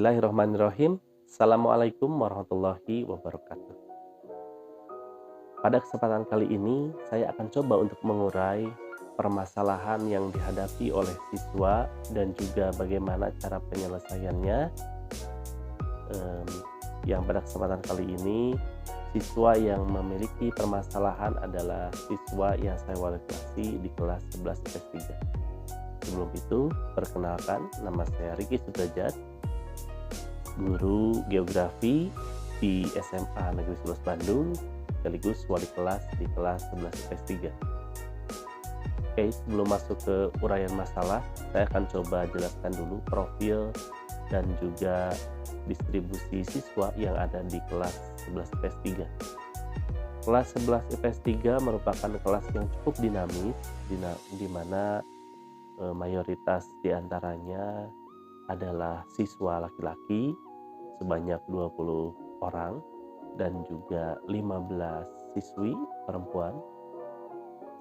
Bismillahirrahmanirrahim. Assalamualaikum warahmatullahi wabarakatuh. Pada kesempatan kali ini, saya akan coba untuk mengurai permasalahan yang dihadapi oleh siswa dan juga bagaimana cara penyelesaiannya. Em, yang pada kesempatan kali ini, siswa yang memiliki permasalahan adalah siswa yang saya wali kelasi di kelas 11 IPS 3. Sebelum itu, perkenalkan, nama saya Riki Sudrajat, guru geografi di SMA Negeri 11 Bandung, sekaligus wali kelas di kelas 11 IPS 3. Oke, sebelum masuk ke uraian masalah, saya akan coba jelaskan dulu profil dan juga distribusi siswa yang ada di kelas 11 IPS 3. Kelas 11 IPS 3 merupakan kelas yang cukup dinamis, di mana mayoritas diantaranya adalah siswa laki-laki sebanyak 20 orang dan juga 15 siswi perempuan,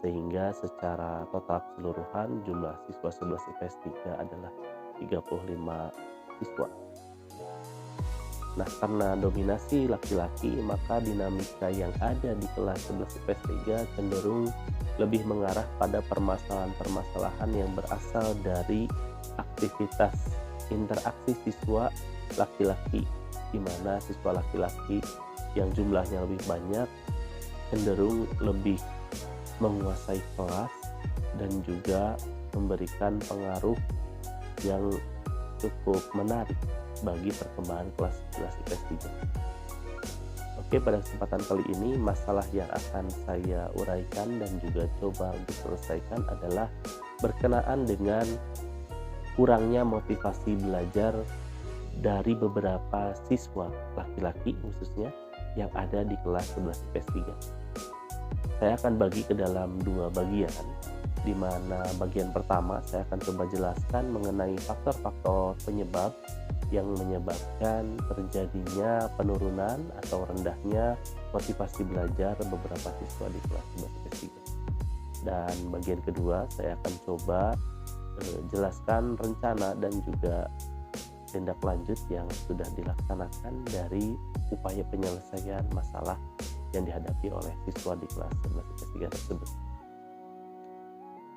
sehingga secara total keseluruhan jumlah siswa 11 IPS 3 adalah 35 siswa. Nah, karena dominasi laki-laki, maka dinamika yang ada di kelas 11 IPS 3 cenderung lebih mengarah pada permasalahan-permasalahan yang berasal dari aktivitas interaksi siswa laki-laki, di mana siswa laki-laki yang jumlahnya lebih banyak cenderung lebih menguasai kelas dan juga memberikan pengaruh yang cukup menarik bagi perkembangan kelas 11 IPS 3. Oke, pada kesempatan kali ini masalah yang akan saya uraikan dan juga coba untuk selesaikan adalah berkenaan dengan kurangnya motivasi belajar dari beberapa siswa laki-laki khususnya yang ada di kelas 11 IPS 3. Saya akan bagi ke dalam dua bagian, di mana bagian pertama saya akan coba jelaskan mengenai faktor-faktor penyebab yang menyebabkan terjadinya penurunan atau rendahnya motivasi belajar beberapa siswa di kelas 11 IPS 3. Dan bagian kedua saya akan coba jelaskan rencana dan juga tindak lanjut yang sudah dilaksanakan dari upaya penyelesaian masalah yang dihadapi oleh siswa di kelas 11 IPS 3 tersebut.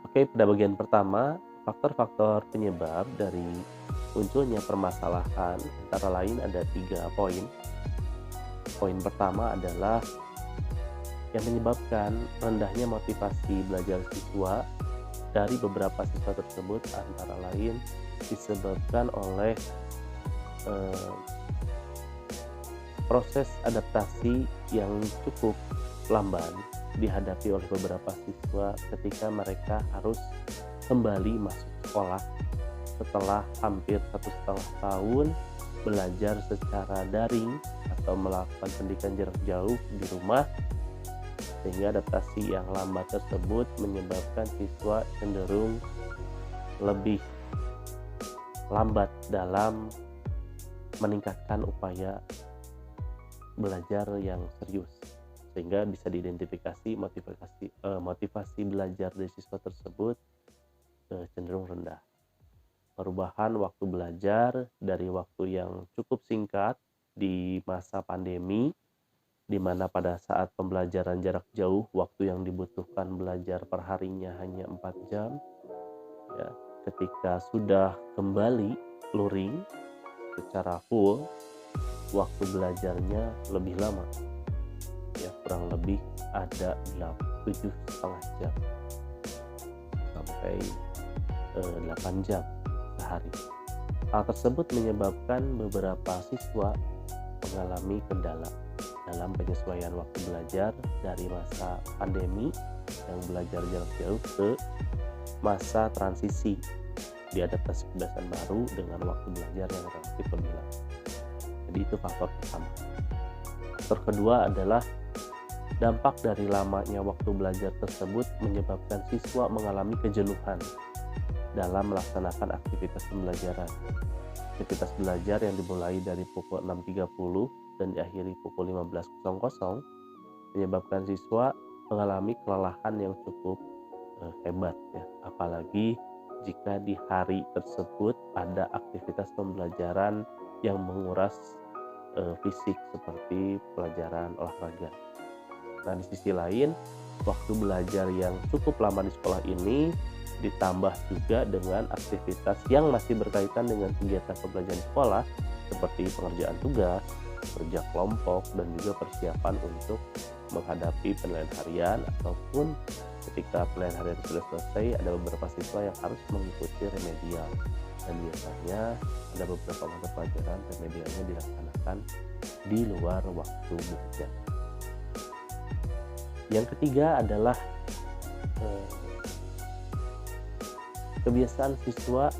Oke, pada bagian pertama, faktor-faktor penyebab dari munculnya permasalahan antara lain ada 3 poin. Poin pertama adalah yang menyebabkan rendahnya motivasi belajar siswa dari beberapa siswa tersebut antara lain disebabkan oleh proses adaptasi yang cukup lamban dihadapi oleh beberapa siswa ketika mereka harus kembali masuk sekolah setelah hampir 1,5 tahun belajar secara daring atau melakukan pendidikan jarak jauh di rumah, sehingga adaptasi yang lambat tersebut menyebabkan siswa cenderung lebih lambat dalam meningkatkan upaya belajar yang serius, sehingga bisa diidentifikasi motivasi belajar dari siswa tersebut cenderung rendah. Perubahan waktu belajar dari waktu yang cukup singkat di masa pandemi, di mana pada saat pembelajaran jarak jauh waktu yang dibutuhkan belajar perharinya hanya 4 jam, ya, ketika sudah kembali luring secara full, waktu belajarnya lebih lama, ya, kurang lebih ada 7,5 jam sampai 8 jam sehari. Hal tersebut menyebabkan beberapa siswa mengalami kendala dalam penyesuaian waktu belajar dari masa pandemi yang belajar jarak jauh ke masa transisi di adaptasi kebiasaan baru dengan waktu belajar yang relatif lebih lama. Jadi itu faktor pertama. Faktor kedua adalah dampak dari lamanya waktu belajar tersebut menyebabkan siswa mengalami kejenuhan dalam melaksanakan aktivitas pembelajaran. Aktivitas belajar yang dimulai dari pukul 6.30 dan diakhiri pukul 15.00 menyebabkan siswa mengalami kelelahan yang cukup hebat, ya. Apalagi jika di hari tersebut ada aktivitas pembelajaran yang menguras fisik seperti pelajaran olahraga. Nah, di sisi lain, waktu belajar yang cukup lama di sekolah ini ditambah juga dengan aktivitas yang masih berkaitan dengan kegiatan pembelajaran sekolah seperti pengerjaan tugas, kerja kelompok, dan juga persiapan untuk menghadapi penilaian harian, ataupun ketika penilaian harian sudah selesai ada beberapa siswa yang harus mengikuti remedial, dan biasanya ada beberapa mata pelajaran remedialnya dilaksanakan di luar waktu belajar. Yang ketiga adalah kebiasaan siswa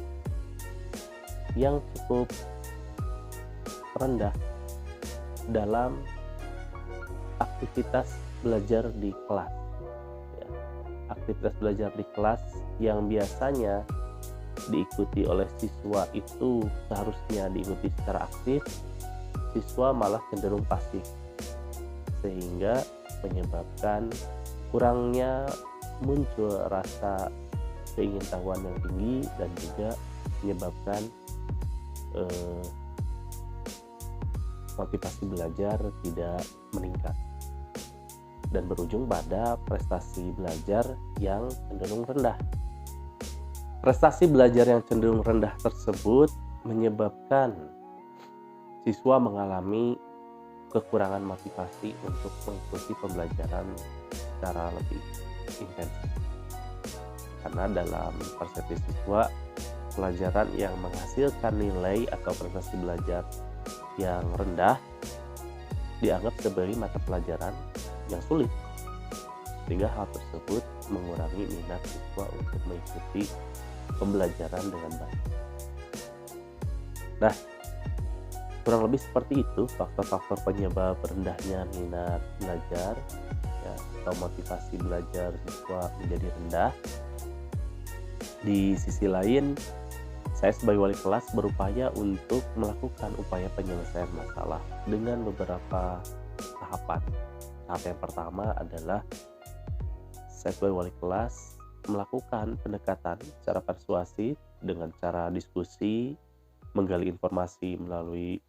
yang cukup rendah dalam aktivitas belajar di kelas. Ya, aktivitas belajar di kelas yang biasanya diikuti oleh siswa itu seharusnya diikuti secara aktif, siswa malah cenderung pasif, sehingga menyebabkan kurangnya muncul rasa keingintahuan yang tinggi, dan juga menyebabkan motivasi belajar tidak meningkat dan berujung pada prestasi belajar yang cenderung rendah. Prestasi belajar yang cenderung rendah tersebut menyebabkan siswa mengalami kekurangan motivasi untuk mengikuti pembelajaran secara lebih intensif. Karena dalam persepsi siswa, pelajaran yang menghasilkan nilai atau prestasi belajar yang rendah dianggap sebagai mata pelajaran yang sulit, sehingga hal tersebut mengurangi minat siswa untuk mengikuti pembelajaran dengan baik. Nah, kurang lebih seperti itu faktor-faktor penyebab rendahnya minat belajar, ya, atau motivasi belajar siswa menjadi rendah. Di sisi lain, saya sebagai wali kelas berupaya untuk melakukan upaya penyelesaian masalah dengan beberapa tahapan. Tahap yang pertama adalah saya sebagai wali kelas melakukan pendekatan secara persuasif dengan cara diskusi, menggali informasi melalui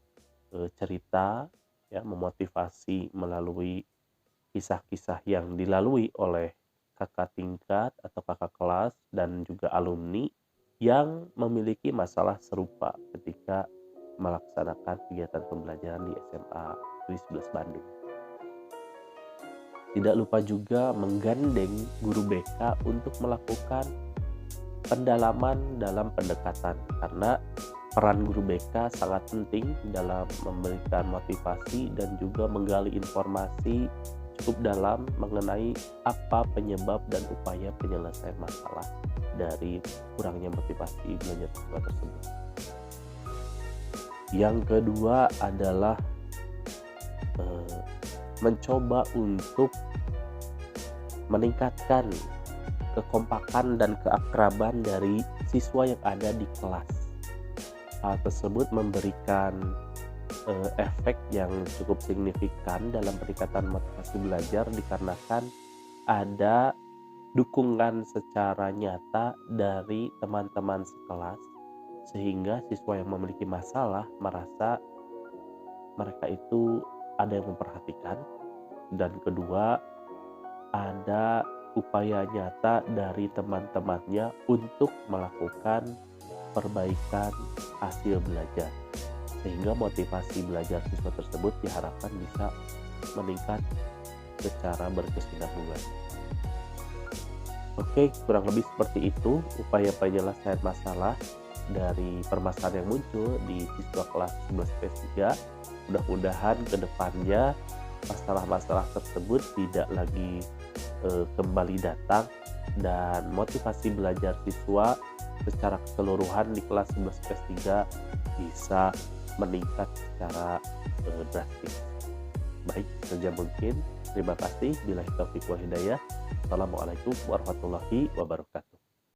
cerita, ya, memotivasi melalui kisah-kisah yang dilalui oleh kakak tingkat atau kakak kelas dan juga alumni yang memiliki masalah serupa ketika melaksanakan kegiatan pembelajaran di SMA Negeri 11 Bandung. Tidak lupa juga menggandeng guru BK untuk melakukan pendalaman dalam pendekatan, karena peran guru BK sangat penting dalam memberikan motivasi dan juga menggali informasi cukup dalam mengenai apa penyebab dan upaya penyelesaian masalah dari kurangnya motivasi belajar siswa tersebut. Yang kedua adalah mencoba untuk meningkatkan kekompakan dan keakraban dari siswa yang ada di kelas. Hal tersebut memberikan efek yang cukup signifikan dalam peningkatan motivasi belajar, dikarenakan ada dukungan secara nyata dari teman-teman sekelas, sehingga siswa yang memiliki masalah merasa mereka itu ada yang memperhatikan, dan kedua ada upaya nyata dari teman-temannya untuk melakukan perbaikan hasil belajar, sehingga motivasi belajar siswa tersebut diharapkan bisa meningkat secara berkesinambungan. Oke, kurang lebih seperti itu upaya penyelesaian masalah dari permasalahan yang muncul di siswa kelas 11 PS3. Mudah-mudahan kedepannya masalah-masalah tersebut tidak lagi kembali datang, dan motivasi belajar siswa secara keseluruhan di kelas 11 PS3 bisa meningkat secara drastis. Baik, saja mungkin. Terima kasih. Billahi taufiq wal hidayah. Assalamualaikum warahmatullahi wabarakatuh.